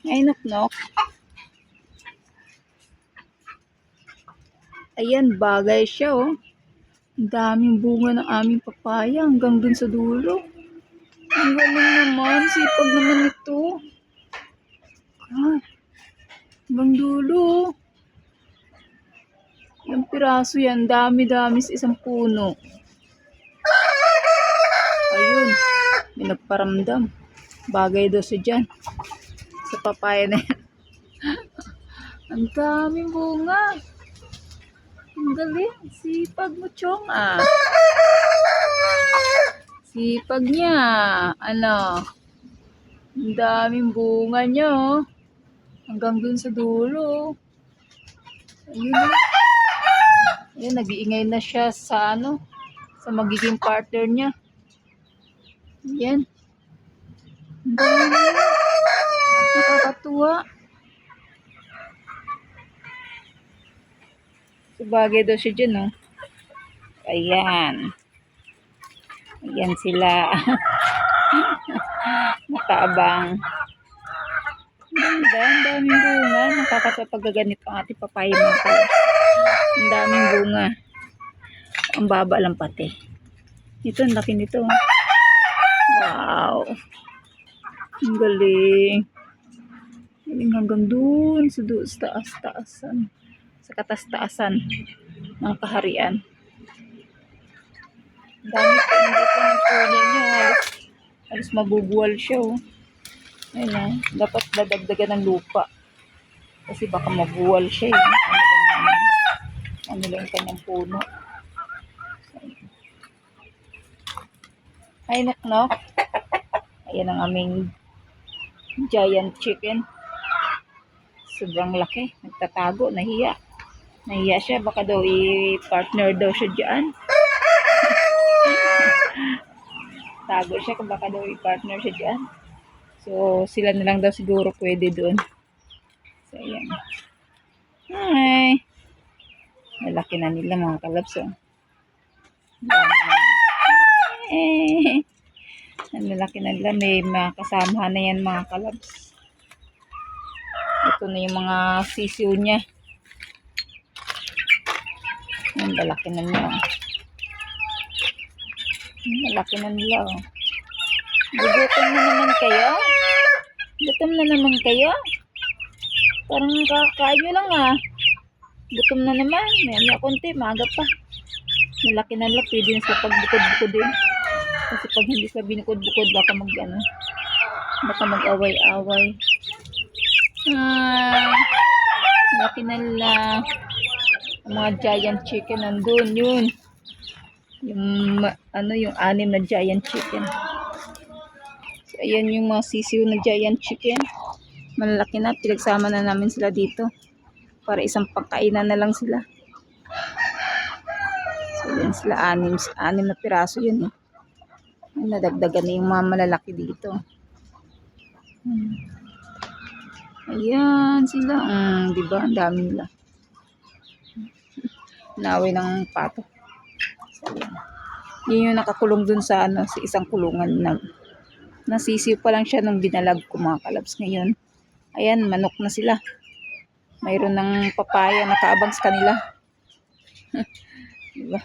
Ay, nok-nok. Ayan, bagay siya, oh. Ang daming bunga ng aming papaya hanggang dun sa dulo. Ang galing naman. Sipag naman ito. Ah, hanggang dulo, oh. Ilang piraso yan. Dami-dami sa isang puno. Ayun. May nagparamdam. Bagay daw siya dyan. Sa papaya na yan. Ang daming bunga. Ang galing. Sipag mo, Chong, ah. Sipag niya. Ano? Ang daming bunga niya, oh. Hanggang dun sa dulo. Ayun, oh. Ayun, nag-iingay na siya sa ano, sa magiging partner niya. Ayan. Ang dami. Nakakatuwa. Sabagay daw siya dyan, oh. Ayan. Ayan sila. Nakaabang. Ang daming bunga. Nakakatuwa pag gaganito ang ating papaya mga kalabs. Ang daming bunga. Ang baba lang pati. Ito, ang laki nito. Wow. Ang galing. Galing hanggang dun sa taas-taasan. Sa katas-taasan ng kaharian. Dami pa hindi pa ng puno niya. Halos mabubuwal siya, oh. Ayun, oh. Dapat dadagdagan ng lupa. Kasi baka mabuwal siya, eh. Ano lang yung kanyang puno. Ay, nok-nok. Ayan ang aming giant chicken. Sobrang laki. Nagtatago. Nahiya. Nahiya siya. Baka daw i-partner daw siya dyan. Tago siya kung baka daw i-partner siya dyan. So, sila na lang daw siguro pwede doon. So, ayan. Hi! Malaki na nila mga kalabs, oh. Ang lalaki na nila. May mga kasama na yan mga kalabs. Ito na yung mga sisiw niya. Ang lalaki na nila. Ang lalaki na nila, oh. Gugutom na naman kayo? Gutom na naman kayo? Parang kakain nyo lang, ah. Gutom na naman. May konti, maaga pa. Malaki na nila. Pwede na sa pagbukod-bukod din. Kasi pag hindi sila binukod-bukod, baka mag-away-away. Laki na nila. Ang mga giant chicken nandun, yun. Yung 6 na giant chicken. So, ayan yung mga sisiw na giant chicken. Malalaki na. Pinagsama na namin sila dito. Para isang pagkainan na lang sila. So, yan sila. 6 na piraso yun, eh. Nadagdagan na yung mga malalaki dito. Ayan sila. Diba? Ang dami nila. Naway ng pato. So, yun yung nakakulong dun sa sa isang kulungan na nasisiw pa lang siya nung binalag ko mga kalabs. Ngayon, ayan, manok na sila. Mayroon ng papaya nakaabang sa kanila. Diba?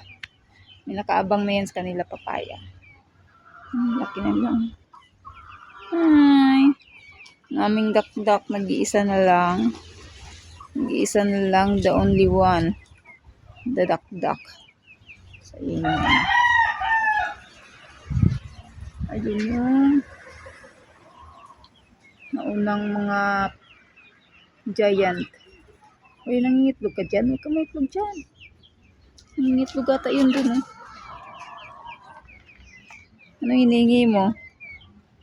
May nakaabang na yan sa kanila papaya. Laki na lang. Hi! Ang aming dakdak, nag-iisa na lang. Nag-iisa na lang, the only one. The dakdak. So, yun yun. Ayun yung naunang mga giant. Uy, nangingitlog ka dyan. Huwag ka maitlog dyan. Nangingitlog ata yun dun, eh. Anong hinihingi mo?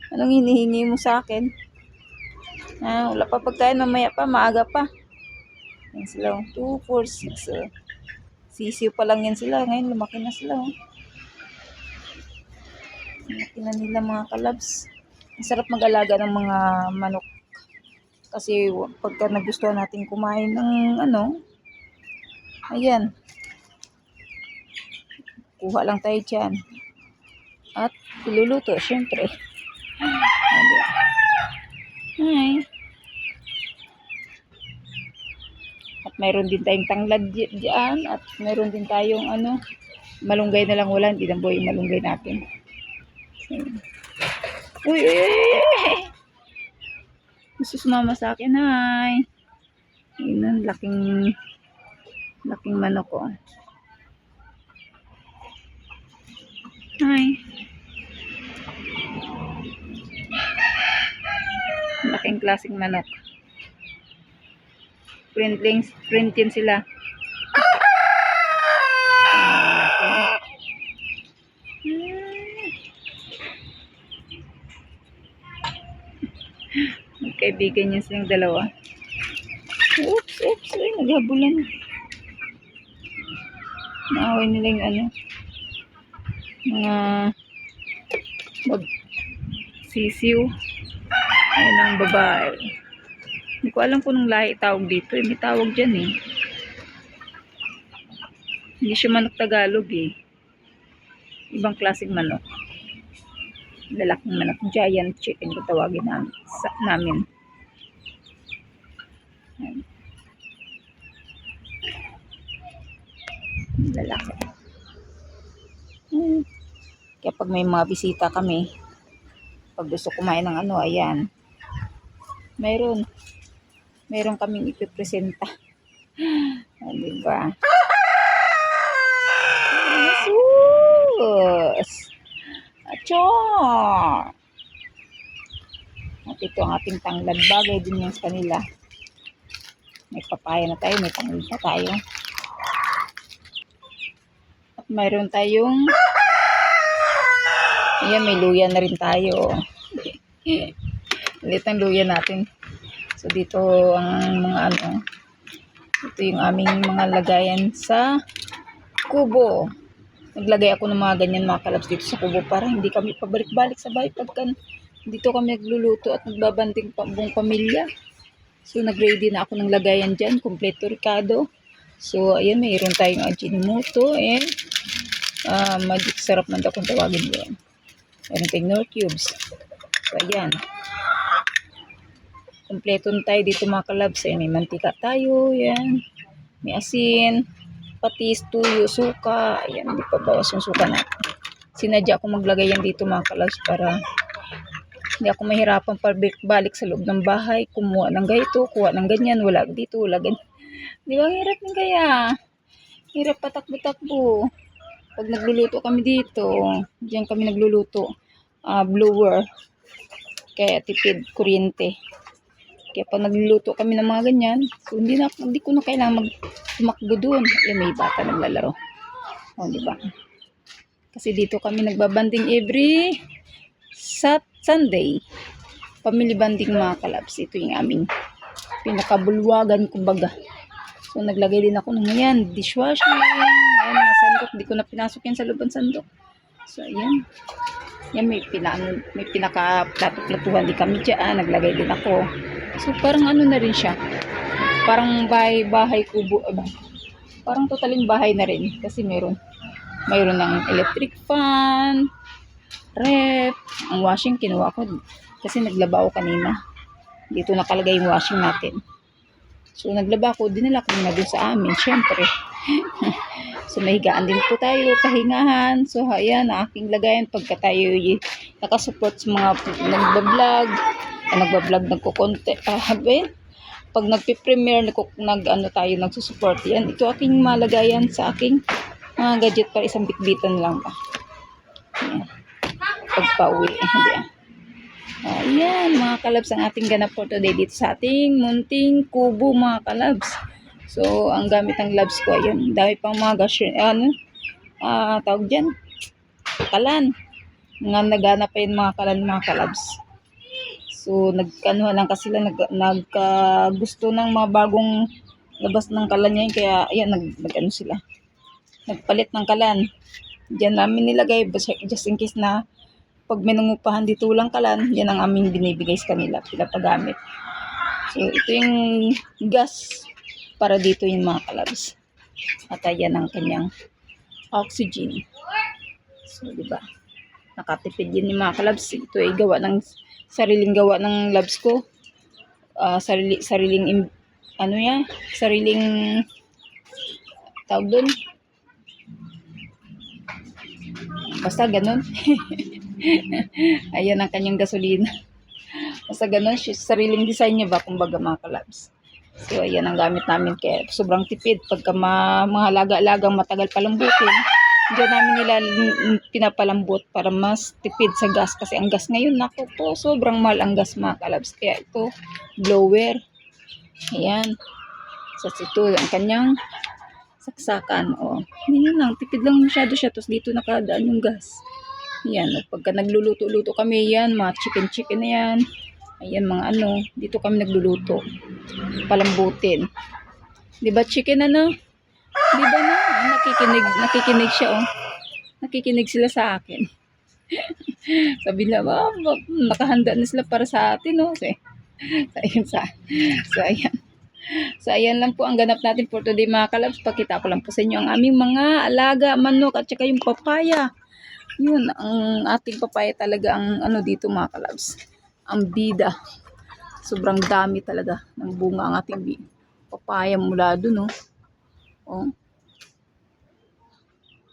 Anong hinihingi mo sa akin? Wala pa pagkain, mamaya pa, maaga pa. Yan sila, 2, 4, 6. Sisiw pa lang yan sila. Ngayon, lumaki na sila. Lumaki na nila mga kalabs. Ang sarap mag-alaga ng mga manok. Kasi pagka nagustuhan natin kumain ng ayan. Kuha lang tayo dyan. At iluluto, syempre. Hi. mayroon din tayong tanglad diyan. At mayroon din tayong ano, malunggay na lang wala. Hindi na buhay yung malunggay natin. So, uy, uy, uy, uy. Gusto sumama sa akin, hi. Ayun, laking manok ko. Hi. Laking klaseng manok. Print yan sila. Magkaibigan niya silang dalawa. Oops, oops. Ay, naghabulan. Naaway nila yung ano. Mga sisiw. Ayun ang babae. Hindi ko alam kung anong lahi tawag dito. May tawag dyan eh. Hindi siya manok Tagalog eh. Ibang klaseng manok. Lalaking manok. Giant chicken kung tawagin namin. Lalaki. Kaya pag may mga bisita kami, pag gusto kumain ng ano, ayan. Meron kaming ipipresenta. Diba? Jesus! Achoo! At ito ang ating tanglad. Bagay din yung sa kanila. May papaya na tayo, may tanglad na tayo. At mayroon tayong ayan, may luya na rin tayo. Ulit ang luya natin. So dito ang mga ano, ito yung aming mga lagayan sa kubo. Naglagay ako ng mga ganyan mga kalabs dito sa kubo para hindi kami pabalik-balik sa bahay pagka dito kami nagluluto at nagbabanding buong pamilya. So nag-ready na ako ng lagayan dyan, kompleto Ricardo. So ayan, mayroon tayong Ajinomoto and magic sarap man daw kung tawagin yun. Meron tayong Knorr cubes. So ayan. Kompleto na tayo dito mga kalabs. May mantika tayo. Yan. May asin. Patis, tuyo, suka. Ayan. Hindi pa bawas yung suka natin. Sinadya ko maglagay yan dito mga kalabs para hindi ako mahirapan balik sa loob ng bahay. Kumuha ng ganito, kuha ng ganyan. Wala dito, wala ganyan. Di ba ang hirap din kaya? Hirap patakbo-takbo. Pag nagluluto kami dito, diyan kami nagluluto. Blower. Kaya tipid kuryente. Kaya pag nagluluto kami ng mga ganyan, so hindi ko na kailangan tumakbo doon. Yan, may bata naglalaro. O, di ba? Kasi dito kami nagbabanding every Sunday. Family banding mga kalabs. Ito yung aming pinakabulwagan kumbaga. So naglagay din ako ng yan, dishwashing. Ayan, mga sandok. Di ko na pinasok yan sa loob ng sandok. So ayan. Yan, may pinaka-plato-platuhan di kami dyan. Naglagay din ako. So, parang ano na rin siya. Parang bahay kubo. Parang totaling bahay na rin. Kasi mayroon ng electric fan, ref, ang washing kinuha ko. Kasi naglaba ako kanina. Dito nakalagay yung washing natin. So, naglaba ko. Dinala ko na doon sa amin. Siyempre. So, mahigaan din po tayo. Pahingahan. So, ayan, aking lagayan. Pagka tayo nakasupport sa mga nagbablog, nagkukonte. Pag nagpipremiere, nagsusupport. Yan, ito aking malagayan sa aking gadget para isang bitbitan lang pa. Ayan. Pagpa-uwi. Ayan, mga kalabs, ang ating ganap for today dito sa ating munting kubo, mga kalabs. So, ang gamit ng labs ko, ayun, dami pang mga tawag dyan, kalan. Nga nagana pa yun mga kalan, mga kalabs. So, nagkanuhan lang kasi sila, nagkagusto ng mga bagong labas ng kalan niya, kaya, ayan, nagano sila. Nagpalit ng kalan. Diyan namin nilagay, just in case na pag may nangupahan dito lang kalan, yan ang aming binibigay sa kanila, pinapagamit. So, ito yung gas para dito yung mga kalabs. At ayan ang kanyang oxygen. So, diba? Nakatipid yun yung mga kalabs. Ito ay sariling gawa ng labs ko. Sariling ano yan, sariling tawag doon. Basta ganun. Ayan ang kanyang gasolina. Basta ganun, sariling design niya ba, kumbaga mga kalabs. So, ayan ang gamit namin kaya sobrang tipid. Pagka mga laga-lagang matagal palambutin, diyan namin nila pinapalambot para mas tipid sa gas. Kasi ang gas ngayon, naku po, sobrang mahal ang gas mga kalabs. Kaya ito, blower. Ayan. So, ito ang kanyang saksakan. O, yun lang, tipid lang masyado siya. Tapos dito nakadaan yung gas. Ayan, o, pagka nagluluto-luto kami, yan, mga chicken na yan. Ayan, mga ano, dito kami nagluluto. Palambutin. 'Di ba chicken ano? 'Di ba na? Nakikinig siya oh. Nakikinig sila sa akin. Sabi nila, nakahanda na sila para sa atin oh. So, ayan. So, ayan lang po ang ganap natin for today mga kalabs. Pakita ko lang po sa inyo ang aming mga alaga, manok at saka yung papaya. Yun, ang ating papaya talaga ang ano dito mga kalabs. Ang bida. Sobrang dami talaga ng bunga ang ating papaya mula dun, oh. Oh.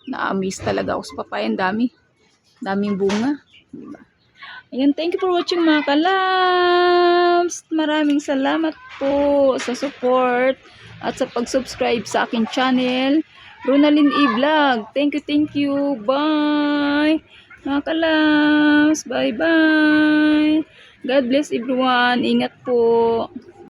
Na-amaze talaga ako sa papaya. Ang dami. Daming bunga. Diba? Ayan, thank you for watching mga kalabs. Maraming salamat po sa support at sa pag-subscribe sa aking channel, Ronalyn E. Vlog. Thank you. Bye. Mga kalabs. Bye-bye. God bless everyone. Ingat po.